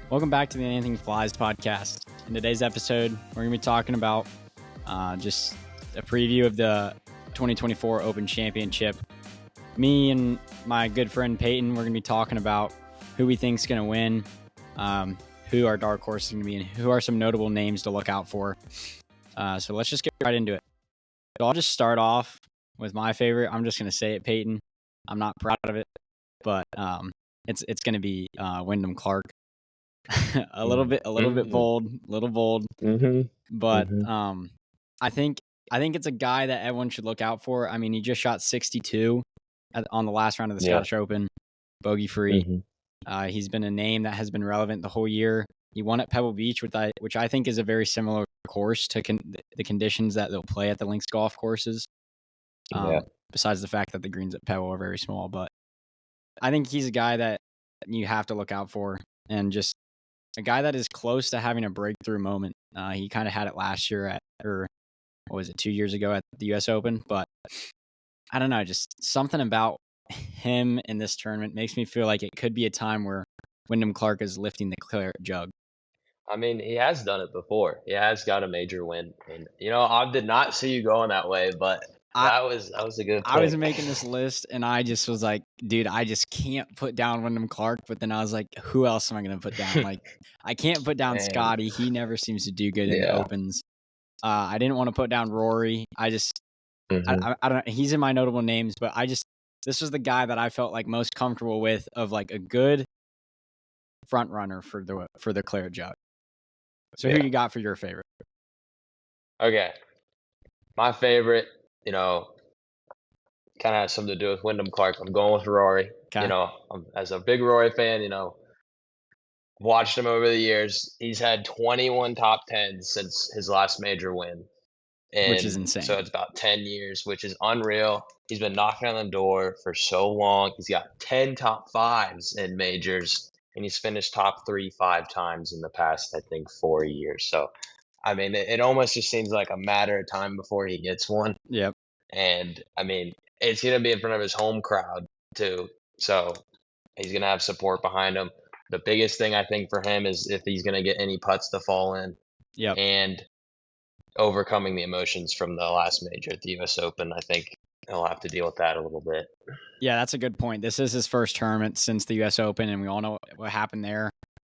Welcome back to the Anything Flies podcast. In today's episode, we're going to be talking about just a preview of the 2024 Open Championship. Me and my good friend Peyton, we're going to be talking about who we think is going to win, who our dark horse is going to be, and who are some notable names to look out for. So let's just get right into it. So I'll just start off with my favorite. I'm just going to say it, Peyton. I'm not proud of it, but it's going to be Wyndham Clark. a little bit bold, but I think it's a guy that everyone should look out for. I mean, he just shot 62 on the last round of the Scottish Open, bogey free. He's been a name that has been relevant the whole year. He won at Pebble Beach, which I think is a very similar course to the conditions that they'll play at the links golf courses. Besides the fact that the greens at Pebble are very small, but I think he's a guy that you have to look out for, and just a guy that is close to having a breakthrough moment. He kind of had it last year or what was it, 2 years ago at the U.S. Open, but I don't know, just something about him in this tournament makes me feel like it could be a time where Wyndham Clark is lifting the Claret Jug. I mean, he has done it before. He has got a major win. And, I did not see you going that way, but that was a good pick. I was making this list, and I just was like, dude, I just can't put down Wyndham Clark. But then I was like, who else am I going to put down? Like, I can't put down Scottie. He never seems to do good in the Opens. I didn't want to put down Rory. I don't know. He's in my notable names, but this was the guy that I felt like most comfortable with, of like a good front runner for the Claret Jug. So who you got for your favorite? Okay. My favorite, kind of has something to do with Wyndham Clark. I'm going with Rory. Okay. As a big Rory fan, watched him over the years. He's had 21 top 10s since his last major win. Which is insane. So it's about 10 years, which is unreal. He's been knocking on the door for so long. He's got 10 top 5s in majors, and he's finished top 3 5 times in the past, I think, 4 years. So, I mean, it almost just seems like a matter of time before he gets one. Yep. And, I mean, it's going to be in front of his home crowd, too. So he's going to have support behind him. The biggest thing, I think, for him is if he's going to get any putts to fall in. Yep. And overcoming the emotions from the last major at the U.S. Open, I think he'll have to deal with that a little bit. Yeah, that's a good point. This is his first tournament since the U.S. Open, and we all know what happened there.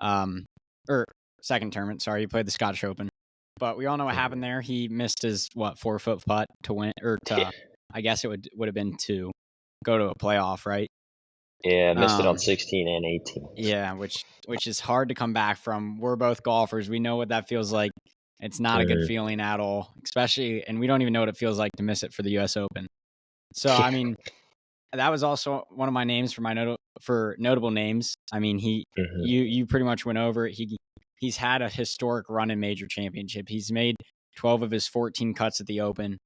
Or second tournament, sorry, he played the Scottish Open. But we all know what happened there. He missed his, 4-foot putt to win, or to, I guess it would have been to go to a playoff, right? Yeah, missed it on 16 and 18. Yeah, which is hard to come back from. We're both golfers. We know what that feels like. It's not a good feeling at all, especially, and we don't even know what it feels like to miss it for the U.S. Open. So, I mean, that was also one of my names for my notable names. I mean, you pretty much went over it. He's had a historic run in major championship. He's made 12 of his 14 cuts at the Open,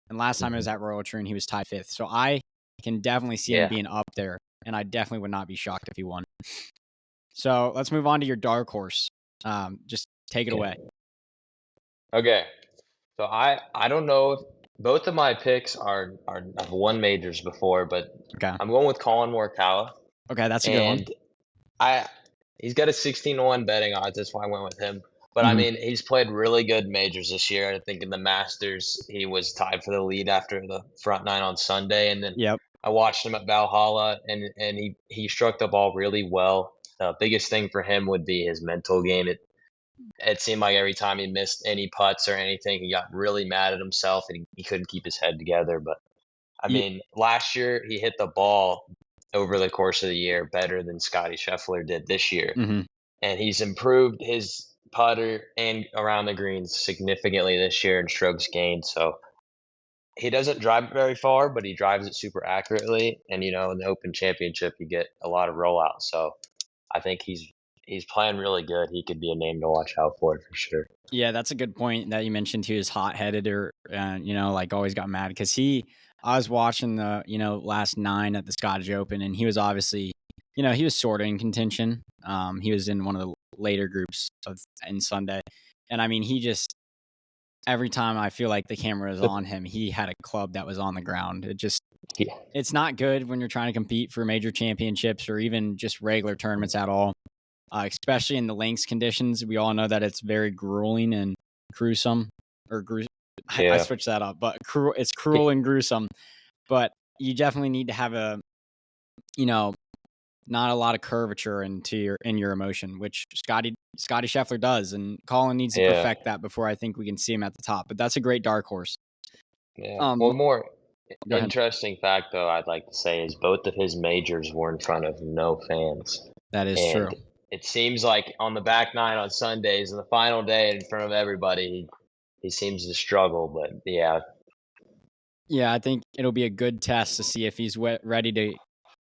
and last time it was at Royal Troon, he was tied 5th. So I can definitely see him being up there, and I definitely would not be shocked if he won. So let's move on to your dark horse. Just take it away. Okay, so I don't know if both of my picks are I've won majors before, but I'm going with Colin Morikawa. Okay, that's a good one. He's got a 16-1 betting odds. That's why I went with him. But I mean, he's played really good majors this year. I think in the Masters, he was tied for the lead after the front 9 on Sunday, and then I watched him at Valhalla, and he struck the ball really well. The biggest thing for him would be his mental game. It seemed like every time he missed any putts or anything, he got really mad at himself and he couldn't keep his head together. But, I mean, last year he hit the ball over the course of the year better than Scottie Scheffler did this year. And he's improved his putter and around the greens significantly this year in strokes gained. So he doesn't drive it very far, but he drives it super accurately. And, in the Open Championship, you get a lot of rollouts. So I think he's playing really good. He could be a name to watch out for sure. Yeah, that's a good point that you mentioned. He was hot-headed or, like always got mad because I was watching the, last 9 at the Scottish Open, and he was obviously, he was sort of in contention. He was in one of the later groups in Sunday. And I mean, he just, every time I feel like the camera is on him, he had a club that was on the ground. It's not good when you're trying to compete for major championships or even just regular tournaments at all. especially in the links conditions. We all know that it's very grueling and gruesome. I switched that up, but it's cruel and gruesome. But you definitely need to have not a lot of curvature in your emotion, which Scottie Scheffler does, and Colin needs to perfect that before I think we can see him at the top. But that's a great dark horse. Yeah. One more interesting fact, though, I'd like to say is both of his majors were in front of no fans. That is true. It seems like on the back nine on Sundays and the final day in front of everybody, he seems to struggle. But yeah. Yeah, I think it'll be a good test to see if he's ready to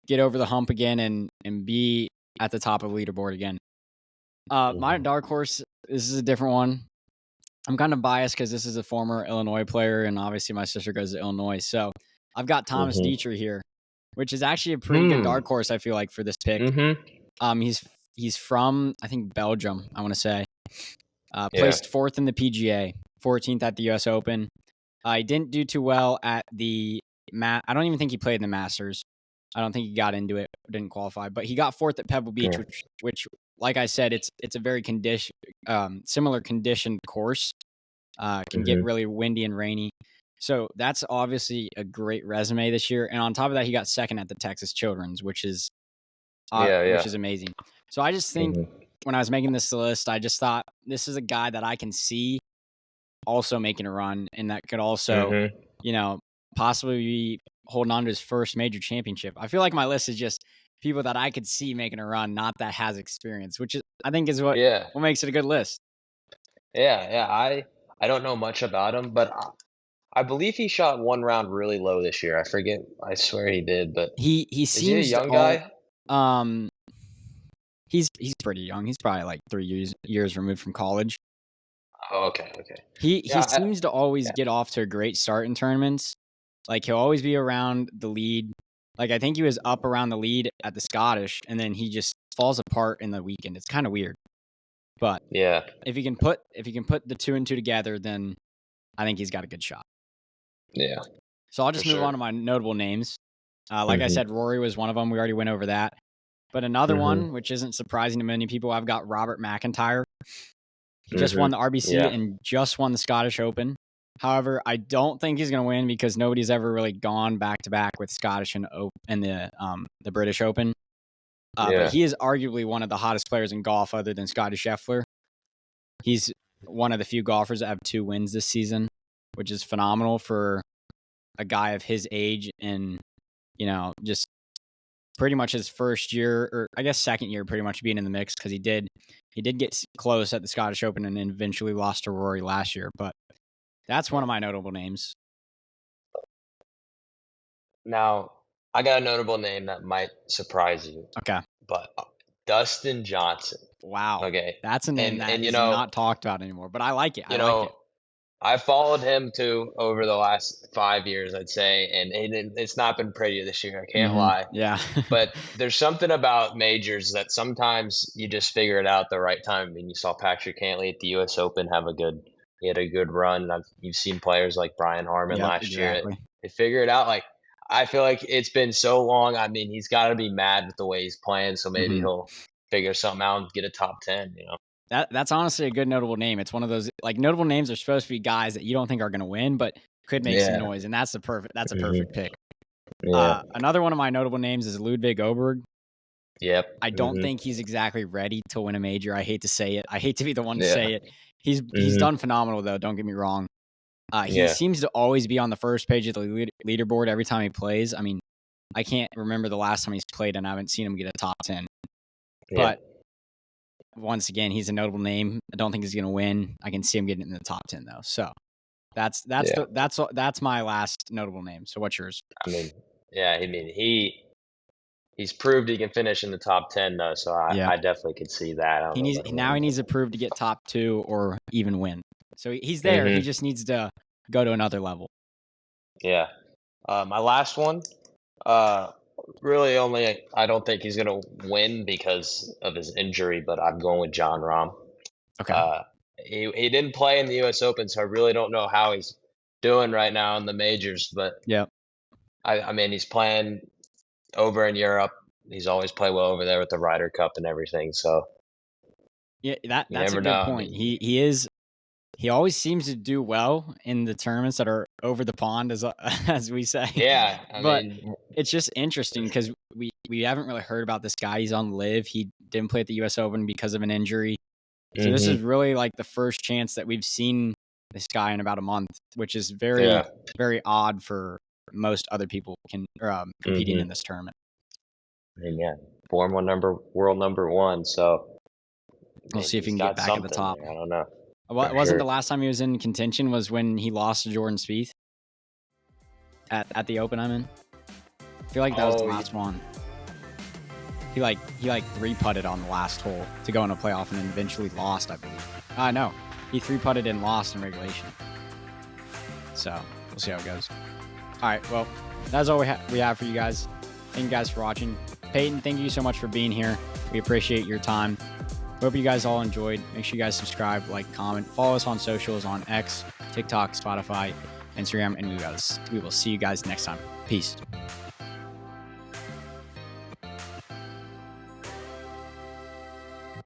get over the hump again and be at the top of the leaderboard again. My dark horse, this is a different one. I'm kind of biased because this is a former Illinois player, and obviously my sister goes to Illinois. So I've got Thomas Dietrich here, which is actually a pretty good dark horse, I feel like, for this pick. He's from, I think, Belgium, I want to say. Placed 4th in the PGA, 14th at the U.S. Open. He didn't do too well at the I don't even think he played in the Masters. I don't think he got into it, didn't qualify. But he got 4th at Pebble Beach, which like I said, it's a very similar conditioned course. Can get really windy and rainy. So that's obviously a great resume this year. And on top of that, he got 2nd at the Texas Children's, which is amazing. So I just think when I was making this list, I just thought this is a guy that I can see also making a run, and that could also, possibly be holding on to his first major championship. I feel like my list is just people that I could see making a run, not that has experience, which is, I think, is what makes it a good list. Yeah. I don't know much about him, but I believe he shot one round really low this year. I forget. I swear he did, but he seems is he a young guy? He's pretty young. He's probably like 3 years removed from college. Oh, okay. He seems to always get off to a great start in tournaments. Like, he'll always be around the lead. Like, I think he was up around the lead at the Scottish, and then he just falls apart in the weekend. It's kind of weird. But if he can put the 2 and 2 together, then I think he's got a good shot. Yeah. So I'll just move on to my notable names. Like I said, Rory was one of them. We already went over that. But another one, which isn't surprising to many people, I've got Robert McIntyre. He just won the RBC and just won the Scottish Open. However, I don't think he's going to win because nobody's ever really gone back-to-back with Scottish and the British Open. But he is arguably one of the hottest players in golf other than Scottie Scheffler. He's one of the few golfers that have 2 wins this season, which is phenomenal for a guy of his age and, just pretty much his first year, or I guess second year, pretty much being in the mix, because he did get close at the Scottish Open and then eventually lost to Rory last year. But that's one of my notable names. Now, I got a notable name that might surprise you. Okay. But Dustin Johnson. Wow. Okay. That's a name that is not talked about anymore, but I like it. I followed him too over the last 5 years, I'd say, and it's not been pretty this year. I can't lie. Yeah. But there's something about majors that sometimes you just figure it out the right time. I mean, you saw Patrick Cantlay at the U.S. Open he had a good run. You've seen players like Brian Harman last year. They figure it out. Like, I feel like it's been so long. I mean, he's got to be mad with the way he's playing, so maybe he'll figure something out and get a top 10, That's honestly a good notable name. It's one of those, like, notable names are supposed to be guys that you don't think are going to win, but could make some noise, and that's a perfect pick. Yeah. Another one of my notable names is Ludvig Aberg. Yep. I don't think he's exactly ready to win a major. I hate to say it. I hate to be the one to say it. He's done phenomenal, though. Don't get me wrong. He seems to always be on the first page of the leaderboard every time he plays. I mean, I can't remember the last time he's played, and I haven't seen him get a top 10. But once again, he's a notable name. I don't think he's going to win. I can see him getting in the top 10, though. So that's my last notable name. So what's yours? He's proved he can finish in the top 10, though. So I definitely could see that. He needs to prove to get top 2 or even win. So he's there. He just needs to go to another level. Yeah. My last one, really only I don't think he's going to win because of his injury, but I'm going with Jon Rahm. Okay. He didn't play in the U.S. Open, so I really don't know how he's doing right now in the majors. But I mean, he's playing over in Europe. He's always played well over there with the Ryder Cup and everything. So Yeah, You that's a never good know. I point. mean, He always seems to do well in the tournaments that are over the pond, as as we say. yeah. I But mean, it's just interesting because we haven't really heard about this guy. He's on live. He didn't play at the U.S. Open because of an injury. So this is really like the first chance that we've seen this guy in about a month, which is very, yeah. very odd for most other people competing in this tournament. I mean, yeah, world number one. So I We'll mean, see if he he's can get got back at the something top. there. I don't know. For Wasn't sure. the last time he was in contention was when he lost to Jordan Spieth at the Open? I feel like that was the last one. He 3-putted on the last hole to go in a playoff and then eventually lost, I believe. No, he 3-putted and lost in regulation. So we'll see how it goes. All right, well, that's all we have for you guys. Thank you guys for watching. Peyton, thank you so much for being here. We appreciate your time. Hope you guys all enjoyed. Make sure you guys subscribe, like, comment, follow us on socials on X, TikTok, Spotify, Instagram, and we will see you guys next time. Peace.